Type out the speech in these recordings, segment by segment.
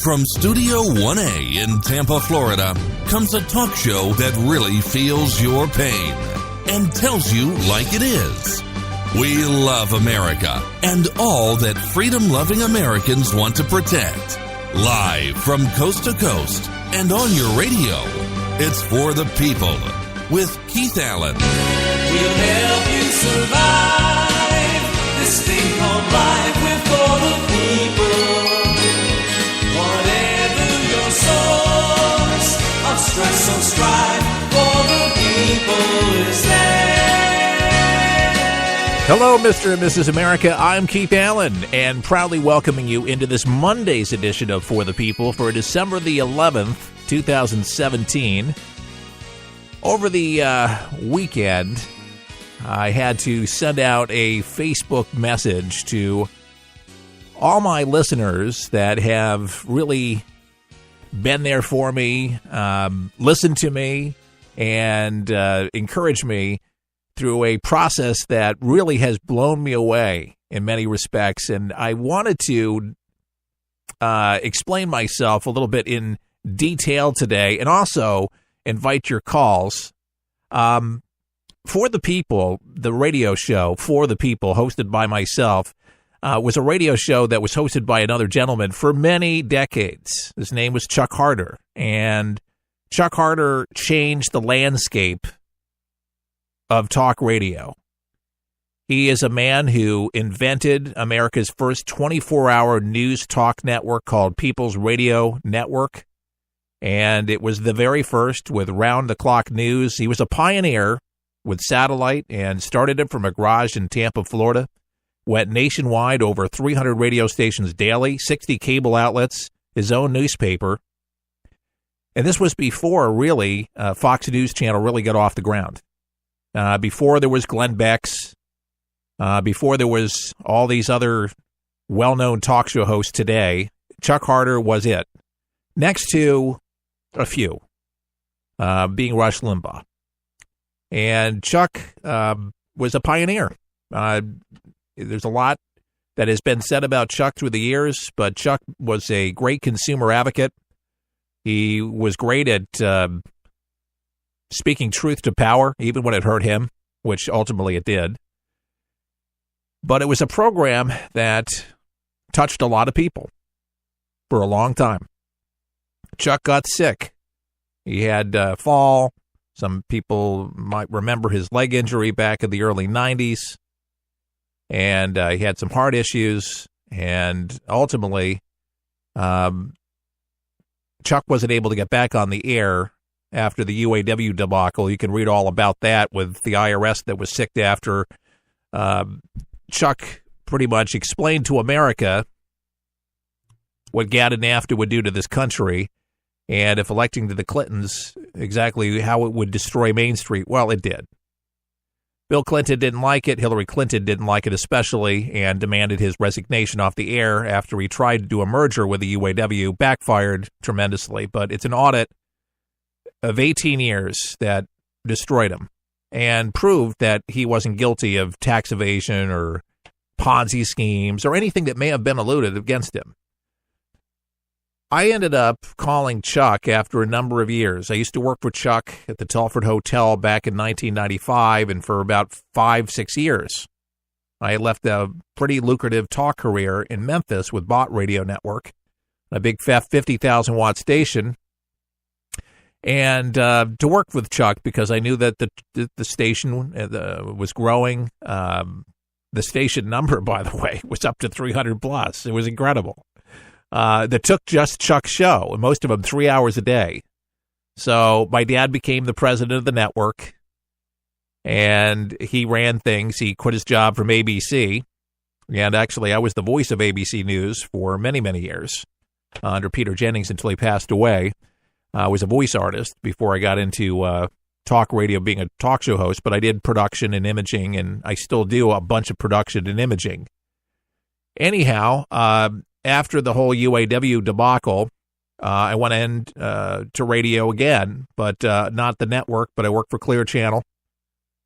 From Studio 1A in Tampa, Florida, comes a talk show that really feels your pain and tells you like it is. We love America and all that freedom-loving Americans want to protect. Live from coast to coast and on your radio, it's For the People with Keith Allen. We'll help you survive this thing called life. We're for the people. Whatever your source of stress or strife, for the people is there. Hello, Mr. and Mrs. America. I'm Keith Allen, and proudly welcoming you into this Monday's edition of For the People for December the 11th, 2017. Over the weekend, I had to send out a Facebook message to all my listeners that have really been there for me, listened to me, and encouraged me through a process that really has blown me away in many respects. And I wanted to explain myself a little bit in detail today and also invite your calls. For the People, the radio show For the People, hosted by myself, was a radio show that was hosted by another gentleman for many decades. His name was Chuck Harder, and Chuck Harder changed the landscape of talk radio. He is a man who invented America's first 24-hour news talk network called People's Radio Network, and it was the very first with round-the-clock news. He was a pioneer with satellite and started it from a garage in Tampa, Florida. Went nationwide, over 300 radio stations daily, 60 cable outlets, his own newspaper. And this was before, really, Fox News Channel really got off the ground. Before there was Glenn Beck's, before there was all these other well-known talk show hosts today, Chuck Harder was it. Next to a few, being Rush Limbaugh. And Chuck was a pioneer. There's a lot that has been said about Chuck through the years, but Chuck was a great consumer advocate. He was great at speaking truth to power, even when it hurt him, which ultimately it did. But it was a program that touched a lot of people for a long time. Chuck got sick. He had fall. Some people might remember his leg injury back in the early 90s. And he had some heart issues. And ultimately, Chuck wasn't able to get back on the air after the UAW debacle. You can read all about that with the IRS that was sicked after. Chuck pretty much explained to America what GATT and NAFTA would do to this country, and if electing to the Clintons, exactly how it would destroy Main Street. Well, it did. Bill Clinton didn't like it. Hillary Clinton didn't like it especially, and demanded his resignation off the air after he tried to do a merger with the UAW. Backfired tremendously, but it's an audit of 18 years that destroyed him and proved that he wasn't guilty of tax evasion or Ponzi schemes or anything that may have been alluded against him. I ended up calling Chuck after a number of years. I used to work for Chuck at the Telford Hotel back in 1995, and for about 5-6 years, I left a pretty lucrative talk career in Memphis with Bott Radio Network, a big 50,000-watt station, and to work with Chuck because I knew that the station was growing. The station number, by the way, was up to 300 plus. It was incredible. That took just Chuck's show, and most of them 3 hours a day. So my dad became the president of the network, and he ran things. He quit his job from ABC, and actually I was the voice of ABC News for many, many years under Peter Jennings until he passed away. I was a voice artist before I got into talk radio, being a talk show host, but I did production and imaging, and I still do a bunch of production and imaging. Anyhow, after the whole UAW debacle, I went in to radio again, but not the network, but I worked for Clear Channel,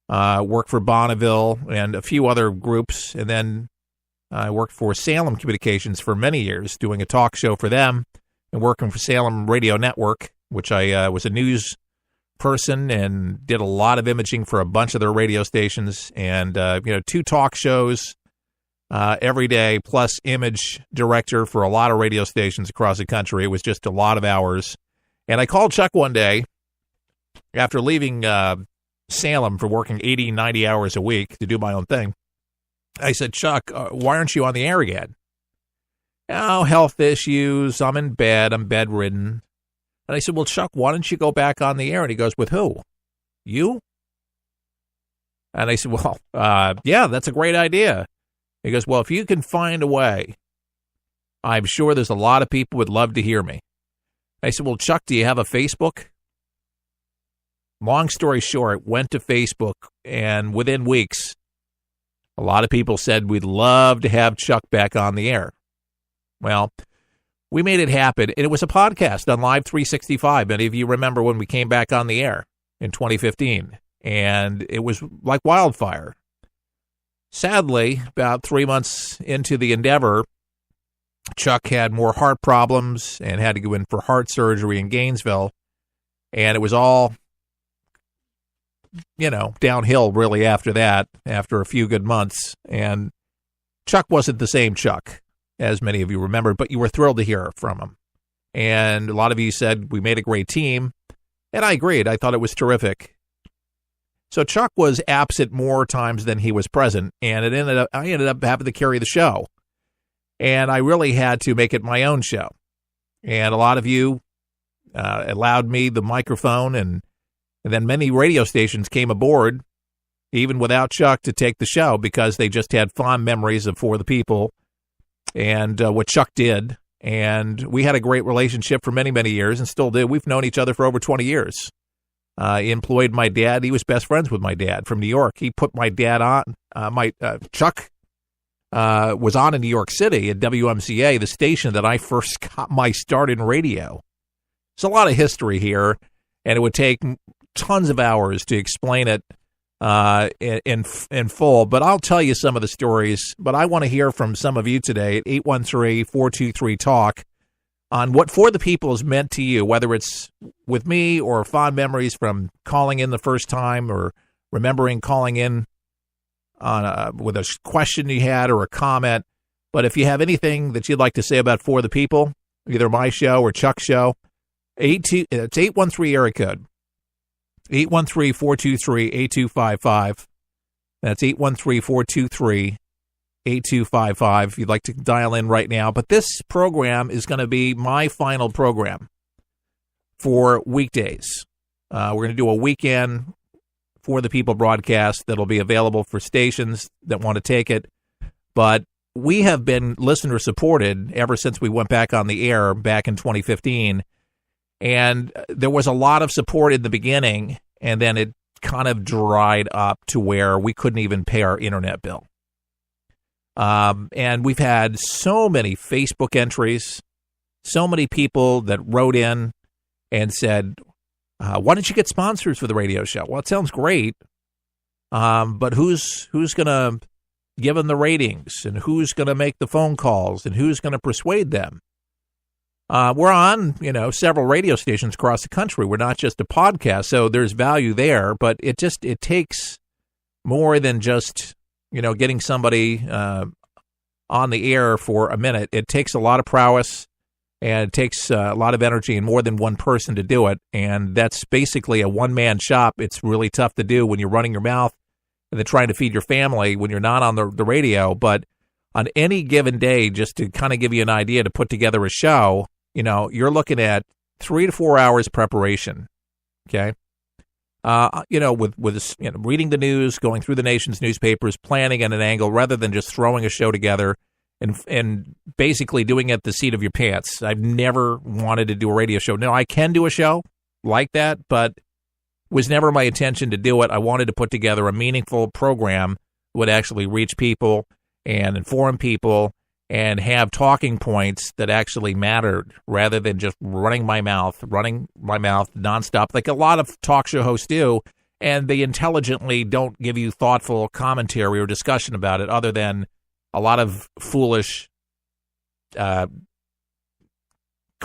worked for Bonneville and a few other groups, and then I worked for Salem Communications for many years, doing a talk show for them, and working for Salem Radio Network, which I was a news person and did a lot of imaging for a bunch of their radio stations, and 2 talk shows every day, plus image director for a lot of radio stations across the country. It was just a lot of hours. And I called Chuck one day after leaving Salem for working 80, 90 hours a week to do my own thing. I said, Chuck, why aren't you on the air again? Oh, health issues. I'm in bed. I'm bedridden. And I said, well, Chuck, why don't you go back on the air? And he goes, with who? You? And I said, well, yeah, that's a great idea. He goes, well, if you can find a way, I'm sure there's a lot of people would love to hear me. I said, well, Chuck, do you have a Facebook? Long story short, went to Facebook, and within weeks, a lot of people said we'd love to have Chuck back on the air. Well, we made it happen, and it was a podcast on Live 365. Many of you remember when we came back on the air in 2015, and it was like wildfire. Sadly, about 3 months into the endeavor, Chuck had more heart problems and had to go in for heart surgery in Gainesville, and it was all, downhill really after that, after a few good months. And Chuck wasn't the same Chuck, as many of you remember, but you were thrilled to hear from him. And a lot of you said we made a great team, and I agreed. I thought it was terrific. So Chuck was absent more times than he was present, and I ended up having to carry the show. And I really had to make it my own show. And a lot of you allowed me the microphone, and then many radio stations came aboard, even without Chuck, to take the show because they just had fond memories of For the People and what Chuck did. And we had a great relationship for many, many years and still do. We've known each other for over 20 years. He employed my dad. He was best friends with my dad from New York. He put my dad on. Chuck was on in New York City at WMCA, the station that I first got my start in radio. There's a lot of history here, and it would take tons of hours to explain it in full. But I'll tell you some of the stories. But I want to hear from some of you today at 813-423-TALK on what For the People is meant to you, whether it's with me or fond memories from calling in the first time or remembering calling in with a question you had or a comment. But if you have anything that you'd like to say about For the People, either my show or Chuck's show, it's 813 area code. 813-423-8255. That's 813-423-8255 if you'd like to dial in right now. But this program is going to be my final program for weekdays. We're going to do a weekend For the People broadcast that'll be available for stations that want to take it. But we have been listener supported ever since we went back on the air back in 2015. And there was a lot of support in the beginning, and then it kind of dried up to where we couldn't even pay our internet bill. And we've had so many Facebook entries, so many people that wrote in and said, why don't you get sponsors for the radio show? Well, it sounds great, but who's going to give them the ratings, and who's going to make the phone calls, and who's going to persuade them? We're on, several radio stations across the country. We're not just a podcast, so there's value there, but it takes more than just, getting somebody on the air for a minute. It takes a lot of prowess, and it takes a lot of energy and more than one person to do it, and that's basically a one-man shop. It's really tough to do when you're running your mouth and then trying to feed your family when you're not on the radio. But on any given day, just to kind of give you an idea to put together a show, you're looking at 3 to 4 hours preparation, okay? With reading the news, going through the nation's newspapers, planning at an angle rather than just throwing a show together and basically doing it at the seat of your pants. I've never wanted to do a radio show. No, I can do a show like that, but it was never my intention to do it. I wanted to put together a meaningful program that would actually reach people and inform people and have talking points that actually mattered rather than just running my mouth nonstop like a lot of talk show hosts do, and they intelligently don't give you thoughtful commentary or discussion about it other than a lot of foolish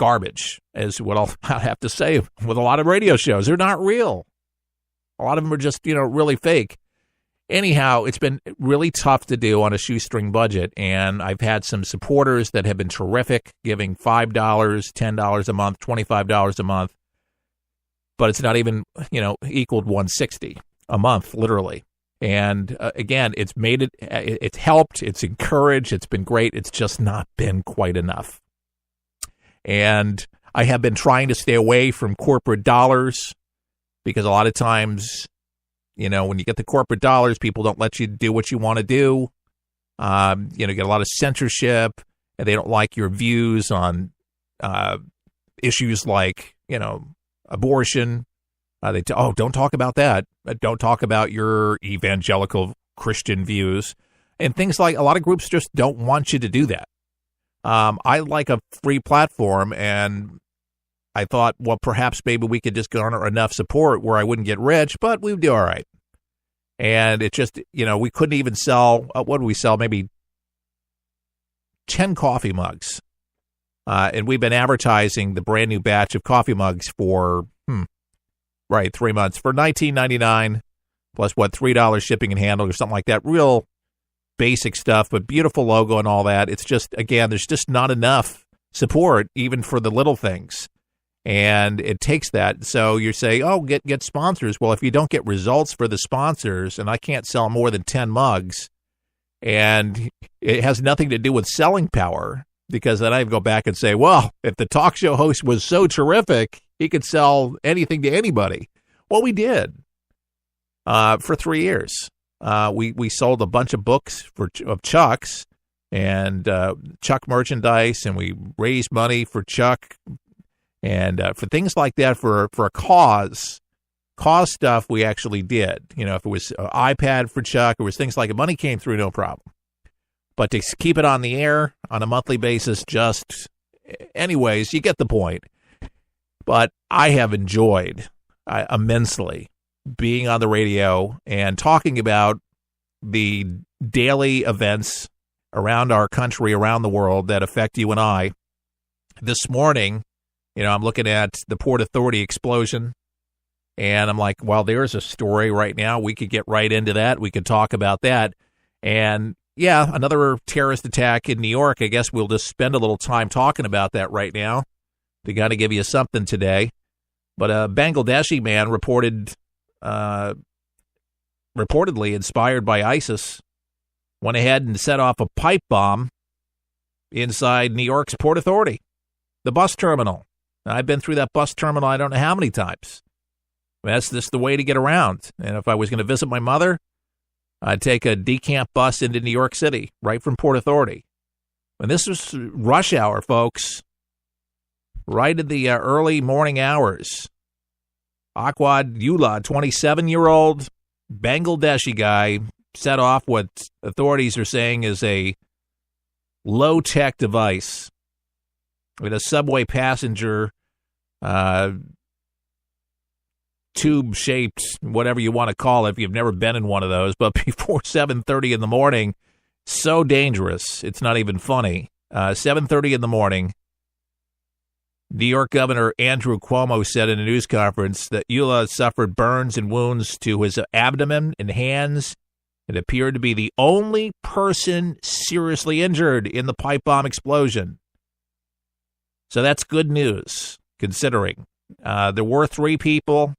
garbage, is what I'll have to say with a lot of radio shows. They're not real. A lot of them are just, really fake. Anyhow, it's been really tough to do on a shoestring budget, and I've had some supporters that have been terrific, giving $5, $10 a month, $25 a month, but it's not even, equaled $160 a month, literally. And again, it's made it, it's helped, it's encouraged, it's been great. It's just not been quite enough. And I have been trying to stay away from corporate dollars because a lot of times, when you get the corporate dollars, people don't let you do what you want to do. Get a lot of censorship, and they don't like your views on issues like, abortion. Don't talk about that. Don't talk about your evangelical Christian views. And things like a lot of groups just don't want you to do that. I like a free platform, and I thought, well, perhaps maybe we could just garner enough support where I wouldn't get rich, but we'd do all right. And it just, we couldn't even sell, what did we sell? Maybe 10 coffee mugs. And we've been advertising the brand new batch of coffee mugs for, 3 months. For $19.99 plus, $3 shipping and handling or something like that. Real basic stuff, but beautiful logo and all that. It's just, again, there's just not enough support even for the little things. And it takes that. So you say, get sponsors. Well, if you don't get results for the sponsors, and I can't sell more than 10 mugs, and it has nothing to do with selling power, because then I go back and say, well, if the talk show host was so terrific, he could sell anything to anybody. Well, we did for 3 years. We sold a bunch of books of Chuck's and Chuck merchandise, and we raised money for Chuck. And for things like that, for a cause stuff, we actually did. If it was an iPad for Chuck, it was things like it. Money came through, no problem. But to keep it on the air on a monthly basis, anyways, you get the point. But I have enjoyed immensely being on the radio and talking about the daily events around our country, around the world that affect you and I. This morning, I'm looking at the Port Authority explosion, and I'm like, well, there's a story right now. We could get right into that. We could talk about that. And, yeah, another terrorist attack in New York. I guess we'll just spend a little time talking about that right now to kind of give you something today. But a Bangladeshi man reportedly inspired by ISIS, went ahead and set off a pipe bomb inside New York's Port Authority, the bus terminal. I've been through that bus terminal I don't know how many times. That's just the way to get around. And if I was going to visit my mother, I'd take a decamp bus into New York City, right from Port Authority. And this was rush hour, folks, right at the early morning hours. Akwad Ullah, 27-year-old Bangladeshi guy, set off what authorities are saying is a low-tech device with a subway passenger tube-shaped, whatever you want to call it, if you've never been in one of those, but before 7:30 in the morning, so dangerous, it's not even funny. 7:30 in the morning, New York Governor Andrew Cuomo said in a news conference that Ullah suffered burns and wounds to his abdomen and hands. It appeared to be the only person seriously injured in the pipe bomb explosion. So that's good news, considering. There were 3 people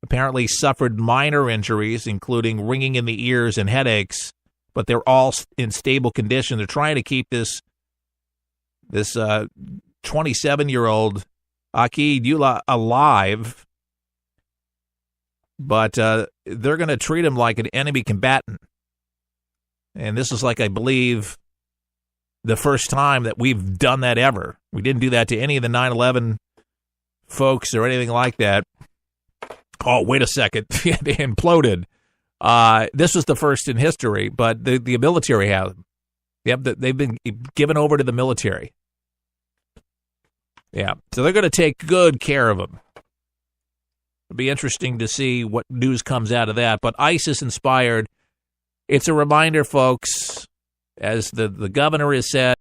apparently suffered minor injuries, including ringing in the ears and headaches, but they're all in stable condition. They're trying to keep this 27-year-old Aqid Ullah alive, but they're going to treat him like an enemy combatant. And this is like, I believe, the first time that we've done that ever. We didn't do that to any of the 9/11 folks or anything like that. Oh, wait a second. They imploded. This was the first in history, but the military has them. Yep, they've been given over to the military. Yeah, so they're going to take good care of them. It'll be interesting to see what news comes out of that. But ISIS-inspired, it's a reminder, folks, as the governor has said,